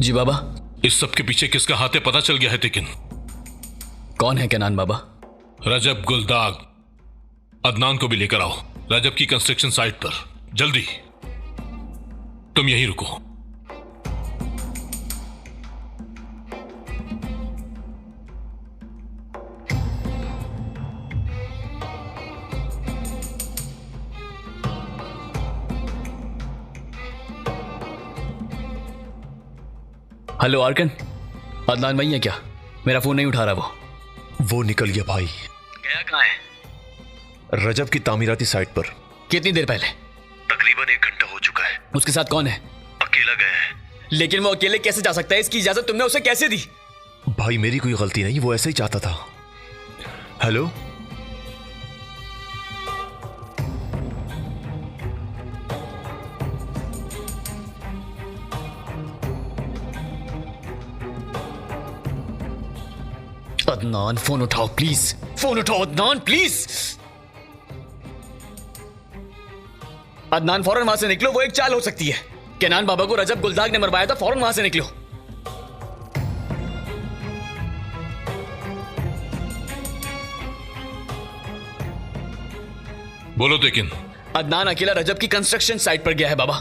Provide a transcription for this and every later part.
जी बाबा। इस सब के पीछे किसका हाथ है पता चल गया है, लेकिन कौन है केनान बाबा? रजब गुलदाग। अदनान को भी लेकर आओ रजब की कंस्ट्रक्शन साइट पर, जल्दी। तुम यहीं रुको। हेलो आर्कन, अदनान वही है क्या? मेरा फोन नहीं उठा रहा वो निकल गया भाई। गया कहाँ है? रजब की तामीराती साइट पर। कितनी देर पहले? तकरीबन 1 घंटा हो चुका है। उसके साथ कौन है? अकेला गया है। लेकिन वो अकेले कैसे जा सकता है? इसकी इजाजत तुमने उसे कैसे दी? भाई मेरी कोई गलती नहीं, वो ऐसे ही चाहता था। हेलो, अदनान फोन उठाओ प्लीज, फोन उठाओ अदनान प्लीज। अदनान फौरन वहां से निकलो, वो एक चाल हो सकती है। केनान बाबा को रजब गुलदाग ने मरवाया था, फौरन वहां से निकलो। बोलो लेकिन। अदनान अकेला रजब की कंस्ट्रक्शन साइट पर गया है बाबा।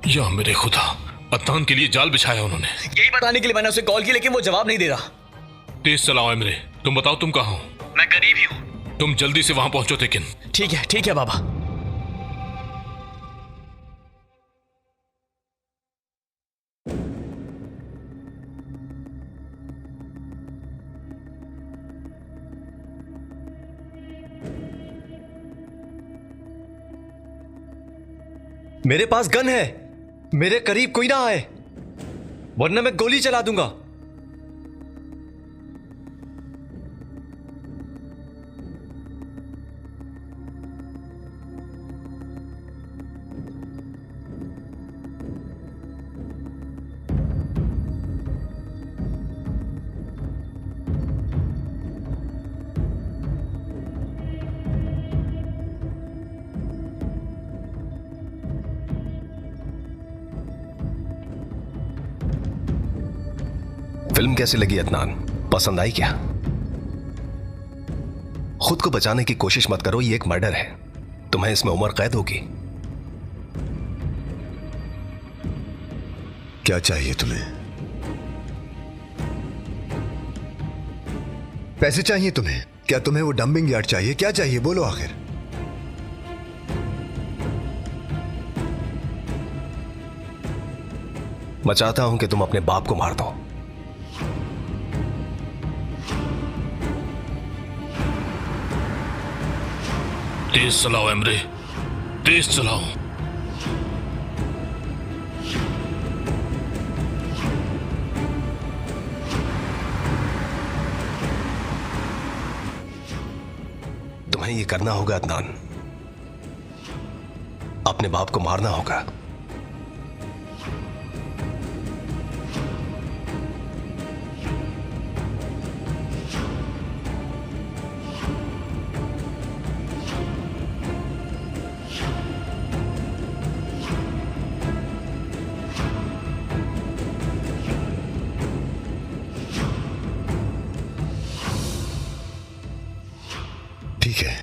या मेरे खुदा, अदनान के लिए जाल बिछाया उन्होंने। यही बताने के लिए मैंने उसे कॉल की, लेकिन वो जवाब नहीं दे रहा। तेज चलाओ एमरे। तुम बताओ तुम कहां हो? मैं करीब ही हूं। तुम जल्दी से वहां पहुंचो लेकिन। ठीक है बाबा। मेरे पास गन है। मेरे करीब कोई ना आए, वरना मैं गोली चला दूंगा। फिल्म कैसी लगी अदनान? पसंद आई क्या? खुद को बचाने की कोशिश मत करो, ये एक मर्डर है। तुम्हें इसमें उम्र कैद होगी। क्या चाहिए तुम्हें? पैसे चाहिए तुम्हें? क्या तुम्हें वो डंपिंग यार्ड चाहिए? क्या चाहिए बोलो आखिर। मैं चाहता हूं कि तुम अपने बाप को मार दो। तेज चलाओ एमरे, तेज चलाओ। तुम्हें ये करना होगा अदनान, अपने बाप को मारना होगा। ठीक है।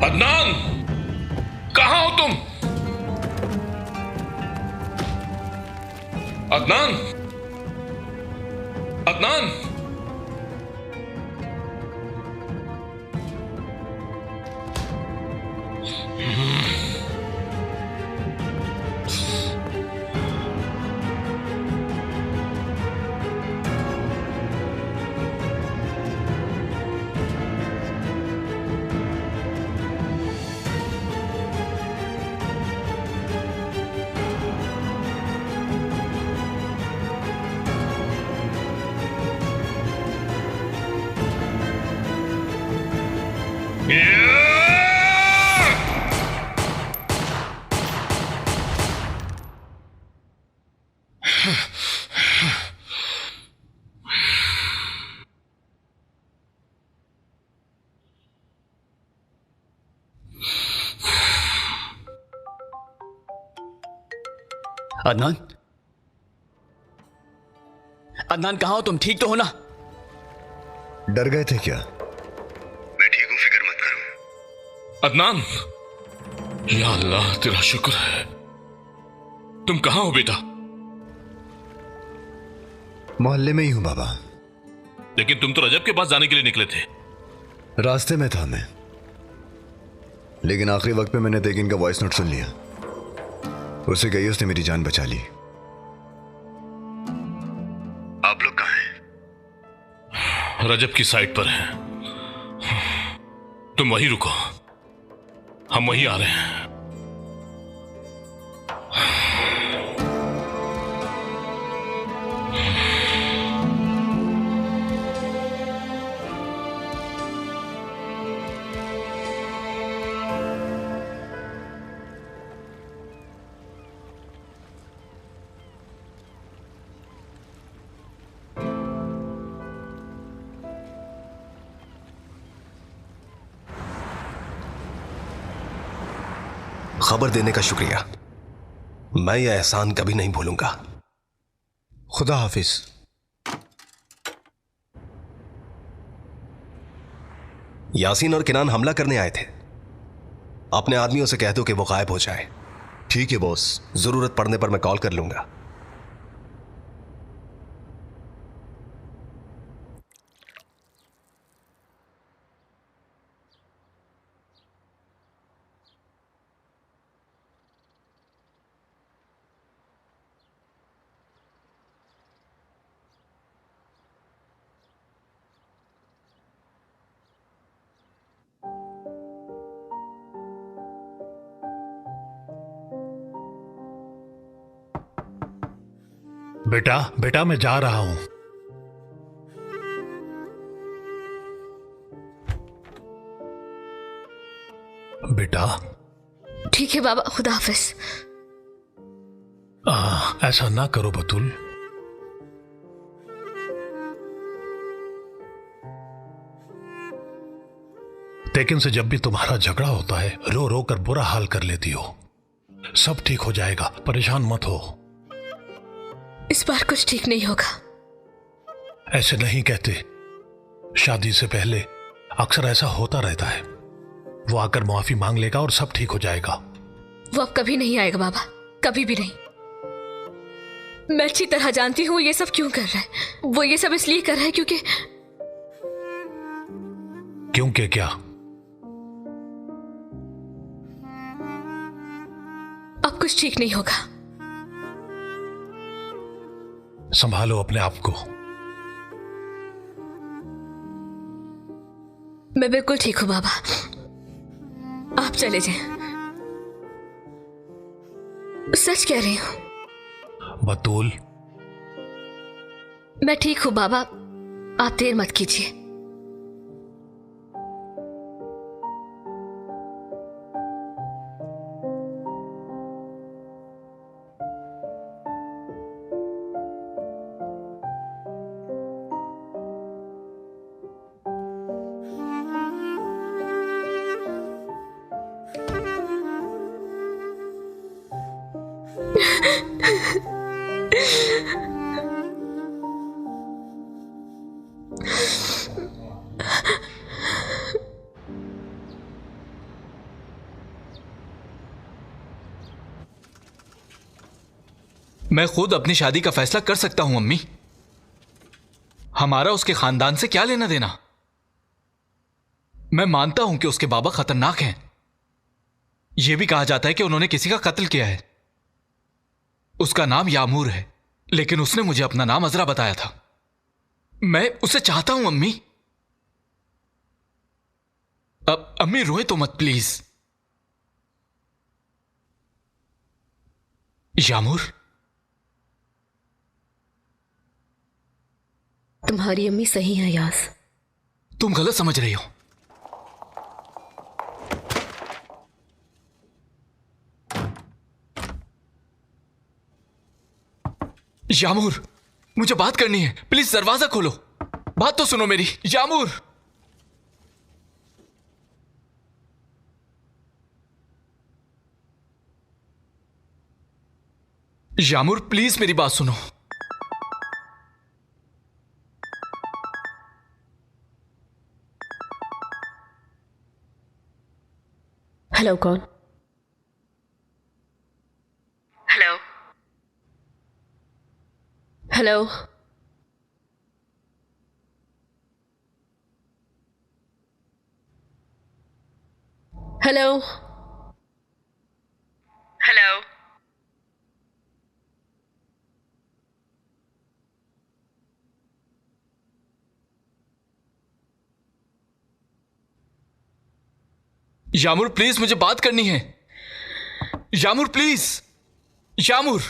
अदनान, कहां हो तुम? अदनान, अदनान। अदनान, अदनान कहाँ हो तुम? ठीक तो हो ना? डर गए थे क्या? मैं ठीक हूं, फिक्र मत करो। अदनान, या अल्लाह तेरा शुक्र है। तुम कहां हो बेटा? मोहल्ले में ही हूं बाबा। लेकिन तुम तो रजब के पास जाने के लिए निकले थे। रास्ते में था मैं, लेकिन आखिरी वक्त पे मैंने तेगिन का वॉइस नोट सुन लिया। उसे गई, उसने मेरी जान बचा ली। आप लोग कहाँ हैं? रजब की साइड पर है। तुम वहीं रुको, हम वहीं आ रहे हैं। खबर देने का शुक्रिया। मैं यह एहसान कभी नहीं भूलूंगा। खुदा हाफिज। यासीन और किनान हमला करने आए थे। अपने आदमियों से कह दो कि वो गायब हो जाए। ठीक है बॉस। जरूरत पड़ने पर मैं कॉल कर लूंगा। बेटा बेटा, मैं जा रहा हूं। बेटा। ठीक है बाबा, खुदा हाफिज। ऐसा ना करो बतुल। लेकिन से जब भी तुम्हारा झगड़ा होता है, रो रो कर बुरा हाल कर लेती हो। सब ठीक हो जाएगा, परेशान मत हो। इस बार कुछ ठीक नहीं होगा। ऐसे नहीं कहते। शादी से पहले अक्सर ऐसा होता रहता है। वो आकर माफी मांग लेगा और सब ठीक हो जाएगा। वो अब कभी नहीं आएगा बाबा, कभी भी नहीं। मैं अच्छी तरह जानती हूँ ये सब क्यों कर रहा है। वो ये सब इसलिए कर रहा है क्योंकि क्या? अब कुछ ठीक नहीं होगा। संभालो अपने आप को। मैं बिल्कुल ठीक हूं बाबा, आप चले जाएं। सच कह रही हूं। बतूल। मैं ठीक हूं बाबा, आप देर मत कीजिए। मैं खुद अपनी शादी का फैसला कर सकता हूं अम्मी। हमारा उसके खानदान से क्या लेना देना। मैं मानता हूं कि उसके बाबा खतरनाक हैं। यह भी कहा जाता है कि उन्होंने किसी का कत्ल किया है। उसका नाम यामूर है, लेकिन उसने मुझे अपना नाम अजरा बताया था। मैं उसे चाहता हूं अम्मी। अब अम्मी रोए तो मत प्लीज। यामूर, तुम्हारी अम्मी सही है यास। तुम गलत समझ रही हो। यामूर, मुझे बात करनी है। प्लीज दरवाजा खोलो, बात तो सुनो मेरी। यामूर, यामूर प्लीज मेरी बात सुनो। हेलो, कौन? हेलो हेलो हेलो हेलो यामूर प्लीज मुझे बात करनी है। यामूर प्लीज, यामूर।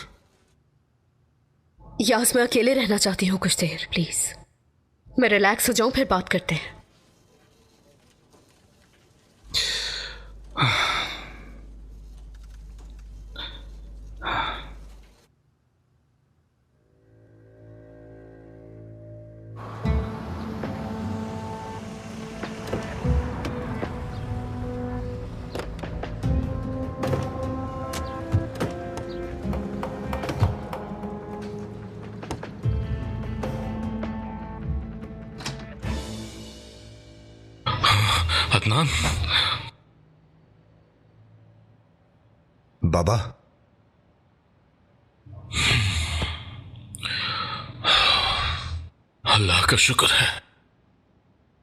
यास, मैं अकेले रहना चाहती हूँ कुछ देर, प्लीज। मैं रिलैक्स हो जाऊं, फिर बात करते हैं। अदनान, बाबा, अल्लाह का शुक्र है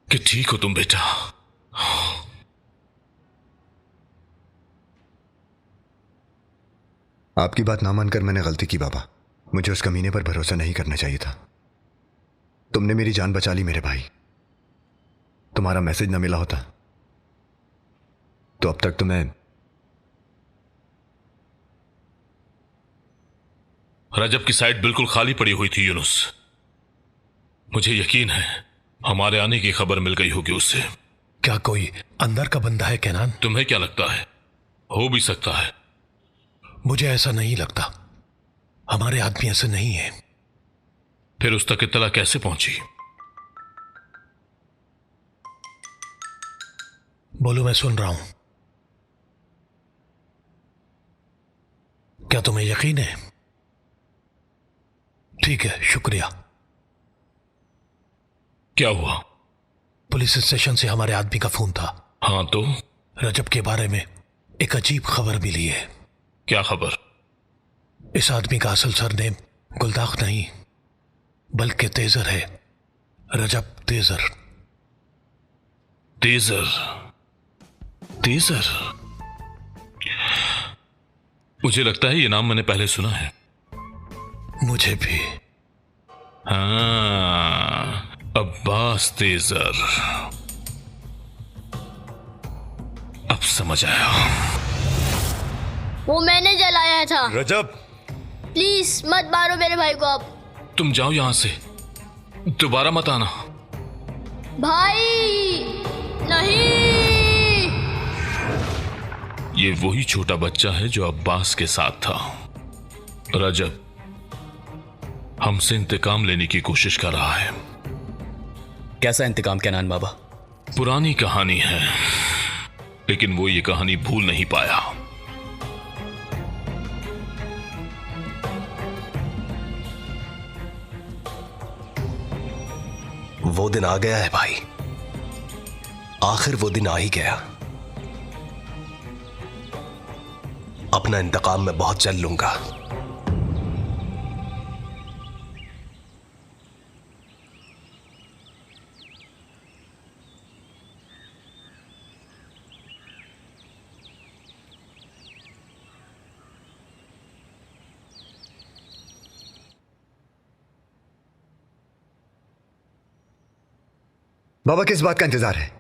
कि ठीक हो तुम बेटा। आपकी बात ना मानकर मैंने गलती की बाबा। मुझे उस कमीने पर भरोसा नहीं करना चाहिए था। तुमने मेरी जान बचा ली मेरे भाई। तुम्हारा मैसेज ना मिला होता तो अब तक तुम्हें। रजब की साइड बिल्कुल खाली पड़ी हुई थी यूनुस। मुझे यकीन है हमारे आने की खबर मिल गई होगी उससे। क्या कोई अंदर का बंदा है कैनान? तुम्हें क्या लगता है? हो भी सकता है। मुझे ऐसा नहीं लगता। हमारे आदमी ऐसे नहीं है। फिर उस तक इत्तला कैसे पहुंची? बोलो, मैं सुन रहा हूं। क्या तुम्हें यकीन है? ठीक है, शुक्रिया। क्या हुआ? पुलिस स्टेशन से हमारे आदमी का फोन था। हाँ तो? रजब के बारे में एक अजीब खबर मिली है। क्या खबर? इस आदमी का असल सरनेम गुलदाग नहीं बल्कि तेजर है। रजब तेजर। तेजर? तेजर? मुझे लगता है ये नाम मैंने पहले सुना है। मुझे भी। हाँ, अब्बास तेजर। अब समझ आया। वो मैंने जलाया था। रजब, प्लीज मत मारो मेरे भाई को अब। तुम जाओ यहां से, दोबारा मत आना। भाई नहीं। ये वही छोटा बच्चा है जो अब्बास के साथ था। रजब हमसे इंतकाम लेने की कोशिश कर रहा है। कैसा इंतकाम कैनान बाबा? पुरानी कहानी है, लेकिन वो ये कहानी भूल नहीं पाया। वो दिन आ गया है भाई। आखिर वो दिन आ ही गया। अपना इंतकाम मैं बहुत जल्द लूंगा। बाबा, किस बात का इंतजार है?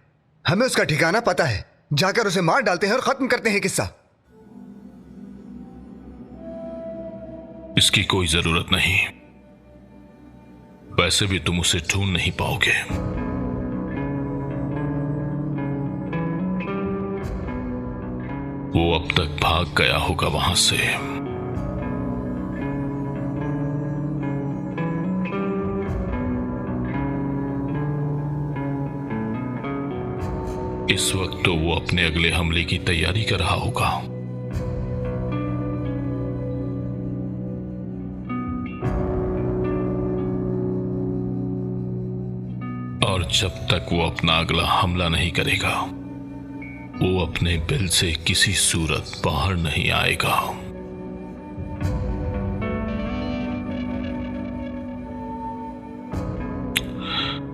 हमें उसका ठिकाना पता है। जाकर उसे मार डालते हैं और खत्म करते हैं किस्सा। इसकी कोई जरूरत नहीं। वैसे भी तुम उसे ढूंढ नहीं पाओगे। वो अब तक भाग गया होगा वहां से। इस वक्त तो वो अपने अगले हमले की तैयारी कर रहा होगा। और जब तक वो अपना अगला हमला नहीं करेगा, वो अपने बिल से किसी सूरत बाहर नहीं आएगा।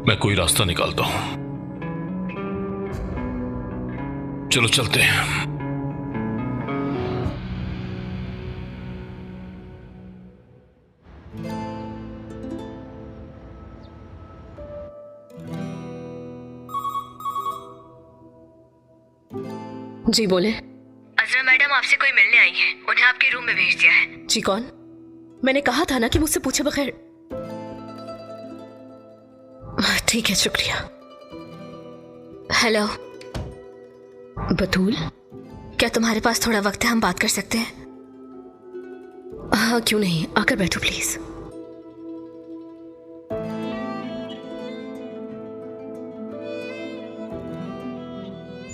मैं कोई रास्ता निकालता हूं। चलो चलते हैं। जी बोले। अजरा मैडम आपसे कोई मिलने आई है, उन्हें आपके रूम में भेज दिया है। जी कौन? मैंने कहा था ना कि मुझसे पूछे बगैर। ठीक है, शुक्रिया। हेलो बतूल, क्या तुम्हारे पास थोड़ा वक्त है, हम बात कर सकते हैं? हाँ क्यों नहीं, आकर बैठो प्लीज।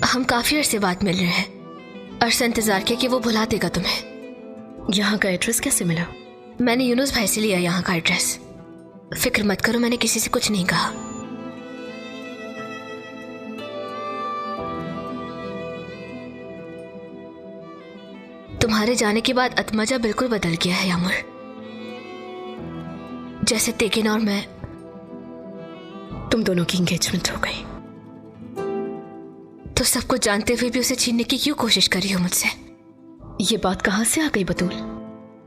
हम काफी अरसे बाद मिल रहे हैं। अरसा इंतजार किया कि वो भुला देगा तुम्हें। यहाँ का एड्रेस कैसे मिला? मैंने यूनुस भाई से लिया यहाँ का एड्रेस। फिक्र मत करो, मैंने किसी से कुछ नहीं कहा। तुम्हारे जाने के बाद अतमजा बिल्कुल बदल गया है यामुर। जैसे तेकिन और मैं, तुम दोनों की एंगेजमेंट हो गई तो सब कुछ जानते हुए भी उसे छीनने की क्यों कोशिश करी हो मुझसे? ये बात कहां से आ गई बतूल?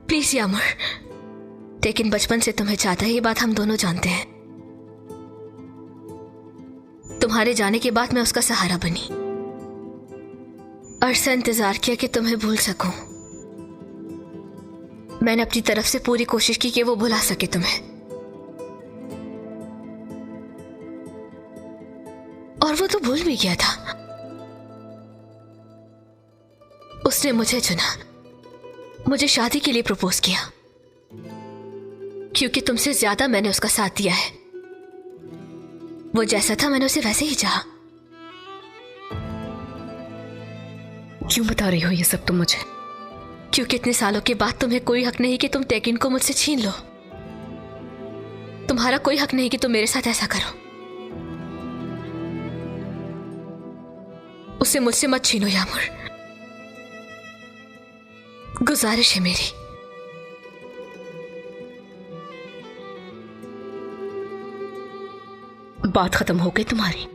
प्लीज यामुर, लेकिन बचपन से तुम्हें चाहता है, ये बात हम दोनों जानते हैं। तुम्हारे जाने के बाद मैं उसका सहारा बनी। अरसा इंतजार किया कि तुम्हें भूल सकूं। मैंने अपनी तरफ से पूरी कोशिश की कि वो भुला सके तुम्हें, और वो तो भूल भी गया था। उसने मुझे चुना, मुझे शादी के लिए प्रपोज किया, क्योंकि तुमसे ज्यादा मैंने उसका साथ दिया है। वो जैसा था मैंने उसे वैसे ही चाहा। क्यों बता रही हो ये सब तुम मुझे? क्योंकि इतने सालों के बाद तुम्हें कोई हक नहीं कि तुम तेकिन को मुझसे छीन लो। तुम्हारा कोई हक नहीं कि तुम मेरे साथ ऐसा करो। उसे मुझसे मत छीनो यामुर, गुजारिश है मेरी। बात खत्म हो गई तुम्हारी?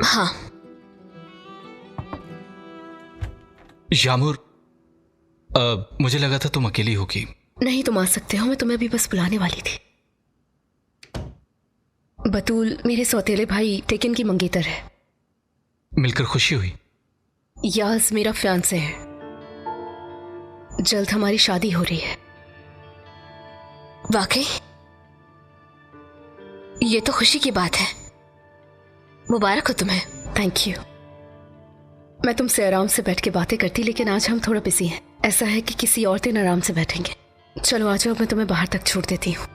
हाँ। यामुर, मुझे लगा था तुम अकेली होगी। नहीं, तुम आ सकते हो, मैं तुम्हें अभी बस बुलाने वाली थी। बतूल मेरे सौतेले भाई तेकिन की मंगेतर है। मिलकर खुशी हुई। याज मेरा फियांसे है। जल्द हमारी शादी हो रही है। वाकई? ये तो खुशी की बात है। मुबारक हो तुम्हें। Thank you. मैं तुमसे आराम से बैठ के बातें करती, लेकिन आज हम थोड़ा बिजी हैं। ऐसा है कि किसी और दिन आराम से बैठेंगे। चलो आ जाओ, मैं तुम्हें बाहर तक छोड़ देती हूँ।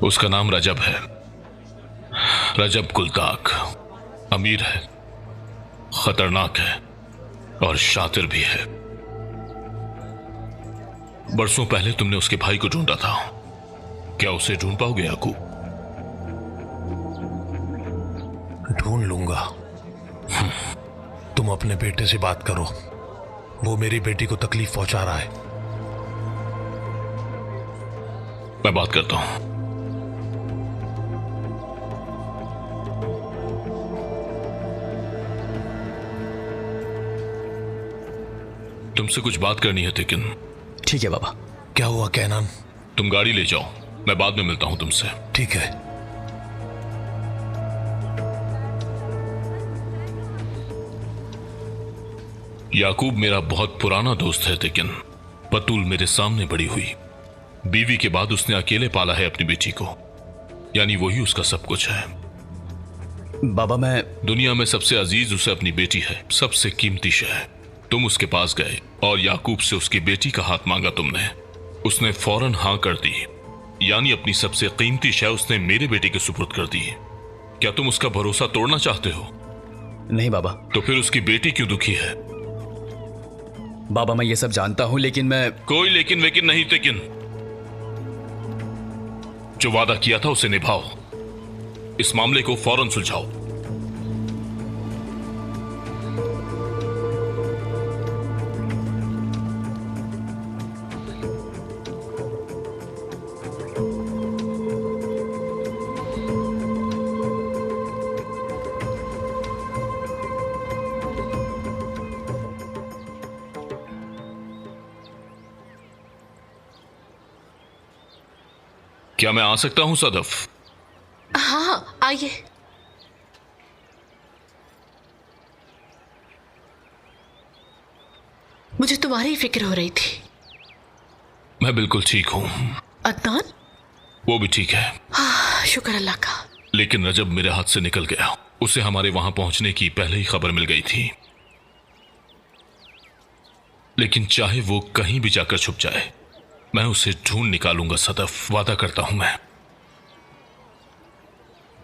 उसका नाम रजब है, रजब गुलदाग। अमीर है, खतरनाक है और शातिर भी है। बरसों पहले तुमने उसके भाई को ढूंढा था, क्या उसे ढूंढ पाओगे याकूब? ढूंढ लूंगा। तुम अपने बेटे से बात करो, वो मेरी बेटी को तकलीफ पहुंचा रहा है। मैं बात करता हूं। तुमसे कुछ बात करनी है तेकिन। ठीक है बाबा। क्या हुआ कैनान? तुम गाड़ी ले जाओ, मैं बाद में मिलता हूं तुमसे। ठीक है। याकूब मेरा बहुत पुराना दोस्त है तेकिन। बतूल मेरे सामने बड़ी हुई। बीवी के बाद उसने अकेले पाला है अपनी बेटी को, यानी वही उसका सब कुछ है। बाबा मैं दुनिया में सबसे अजीज उसे अपनी बेटी है, सबसे कीमती शय। तुम उसके पास गए और याकूब से उसकी बेटी का हाथ मांगा तुमने। उसने फौरन हां कर दी, यानी अपनी सबसे कीमती शय उसने मेरे बेटे के सुपुर्द कर दी। क्या तुम उसका भरोसा तोड़ना चाहते हो? नहीं बाबा। तो फिर उसकी बेटी क्यों दुखी है? बाबा मैं ये सब जानता हूं, लेकिन मैं कोई लेकिन वेकिन नहीं तेकिन। जो वादा किया था उसे निभाओ। इस मामले को फौरन सुलझाओ। क्या मैं आ सकता हूं सदफ? हाँ आइए। मुझे तुम्हारी फिक्र हो रही थी। मैं बिल्कुल ठीक हूं। अदनान? वो भी ठीक है। शुक्र अल्लाह का। लेकिन रजब मेरे हाथ से निकल गया। उसे हमारे वहां पहुंचने की पहले ही खबर मिल गई थी। लेकिन चाहे वो कहीं भी जाकर छुप जाए, मैं उसे ढूंढ निकालूंगा सदफ, वादा करता हूं मैं।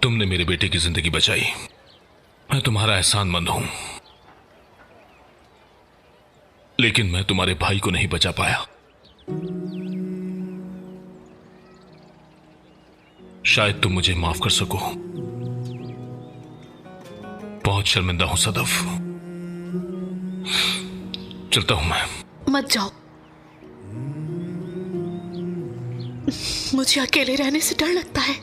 तुमने मेरे बेटे की जिंदगी बचाई, मैं तुम्हारा एहसानमंद हूं। लेकिन मैं तुम्हारे भाई को नहीं बचा पाया। शायद तुम मुझे माफ कर सको। बहुत शर्मिंदा हूं सदफ। चलता हूं मैं। मत जाओ, मुझे अकेले रहने से डर लगता है।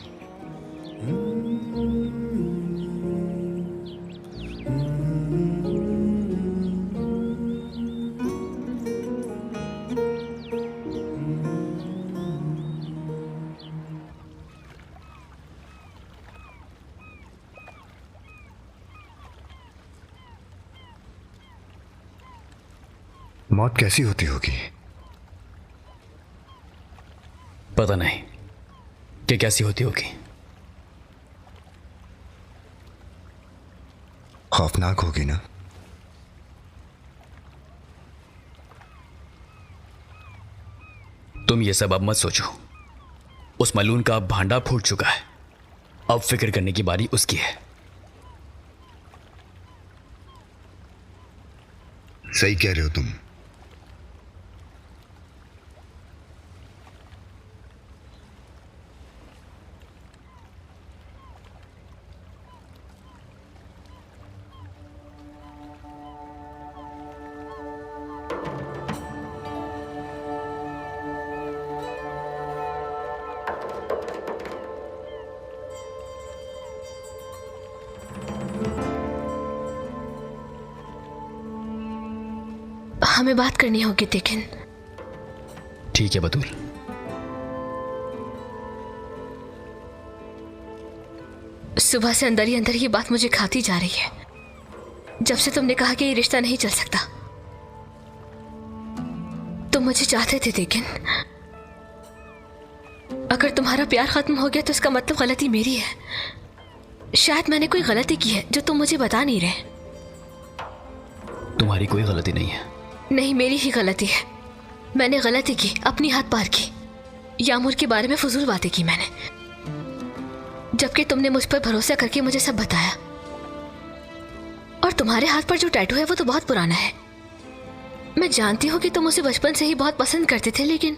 मौत कैसी होती होगी? पता नहीं कि कैसी होती होगी। खौफनाक होगी ना? तुम ये सब अब मत सोचो। उस मलून का अब भांडा फूट चुका है। अब फिक्र करने की बारी उसकी है। सही कह रहे हो तुम। हमें बात करनी होगी लेकिन। ठीक है बतूल। सुबह से अंदर ही अंदर ये बात मुझे खाती जा रही है। जब से तुमने कहा कि ये रिश्ता नहीं चल सकता, तुम मुझे चाहते थे, लेकिन अगर तुम्हारा प्यार खत्म हो गया तो इसका मतलब गलती मेरी है। शायद मैंने कोई गलती की है जो तुम मुझे बता नहीं रहे। तुम्हारी कोई गलती नहीं है। नहीं, मेरी ही गलती है। मैंने गलती की, अपनी हद पार की। यामूर के बारे में फजूल बातें की मैंने, जबकि तुमने मुझ पर भरोसा करके मुझे सब बताया। और तुम्हारे हाथ पर जो टैटू है वो तो बहुत पुराना है। मैं जानती हूँ कि तुम उसे बचपन से ही बहुत पसंद करते थे, लेकिन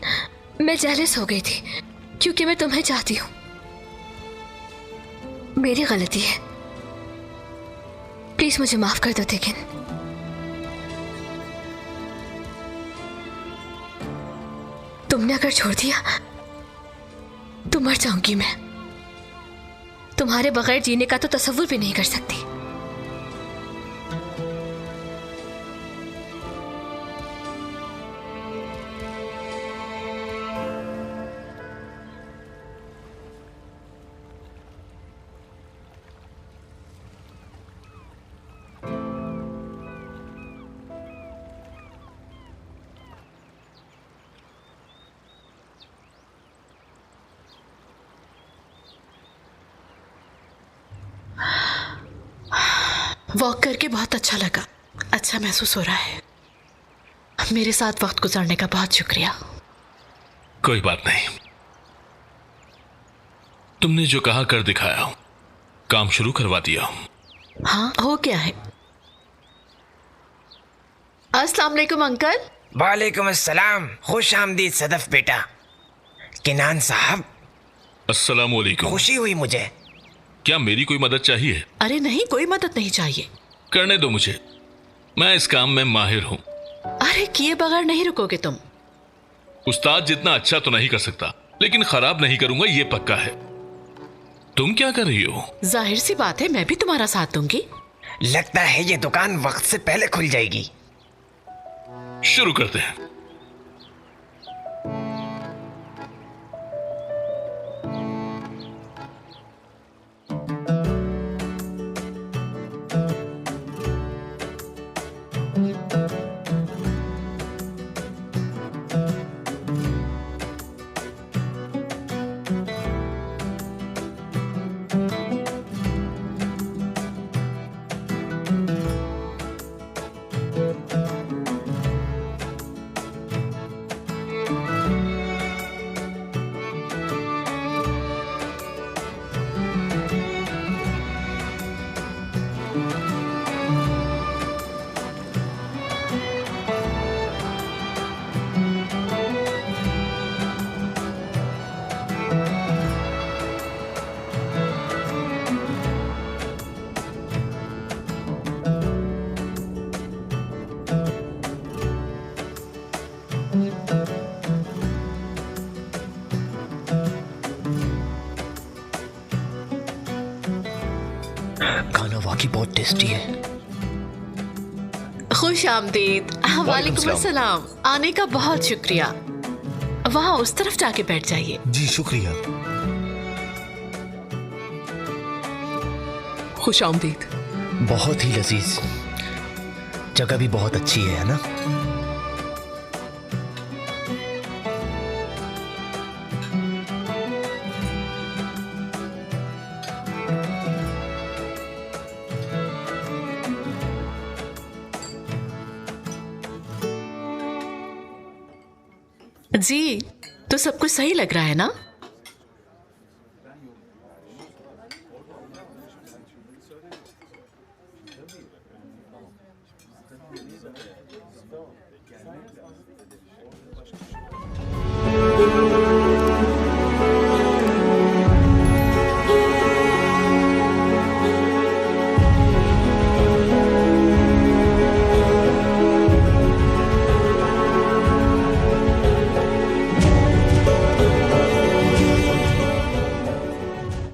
मैं जेलस हो गई थी क्योंकि मैं तुम्हें चाहती हूँ। मेरी गलती है। प्लीज मुझे माफ कर दो लेकिन। तुमने अगर छोड़ दिया तो मर जाऊंगी मैं। तुम्हारे बगैर जीने का तो तसव्वुर भी नहीं कर सकती। वॉक करके बहुत अच्छा लगा, अच्छा महसूस हो रहा है। मेरे साथ वक्त गुजारने का बहुत शुक्रिया। कोई बात नहीं, तुमने जो कहा कर दिखाया, काम शुरू करवा दिया। हाँ, हो गया है। अस्सलाम वालेकुम अंकल। वालेकुम अस्सलाम, खुश आमदीद सदफ बेटा। किनान साहब, अस्सलाम वालेकुम। खुशी हुई मुझे। क्या मेरी कोई मदद चाहिए? अरे नहीं, कोई मदद नहीं चाहिए। करने दो मुझे, मैं इस काम में माहिर हूं। अरे किए बगैर नहीं रुकोगे तुम। उस्ताद जितना अच्छा तो नहीं कर सकता, लेकिन खराब नहीं करूंगा ये पक्का है। तुम क्या कर रही हो? जाहिर सी बात है, मैं भी तुम्हारा साथ दूंगी। लगता है ये दुकान वक्त से पहले खुल जाएगी। शुरू करते हैं। खाना वाकई बहुत टेस्टी है। खुश आमदीद। वालेकुम अस्सलाम। आने का बहुत शुक्रिया। वहाँ उस तरफ जाके बैठ जाइए। जी शुक्रिया। खुश आमदीद। बहुत ही लजीज, जगह भी बहुत अच्छी है ना? जी, तो सब कुछ सही लग रहा है ना?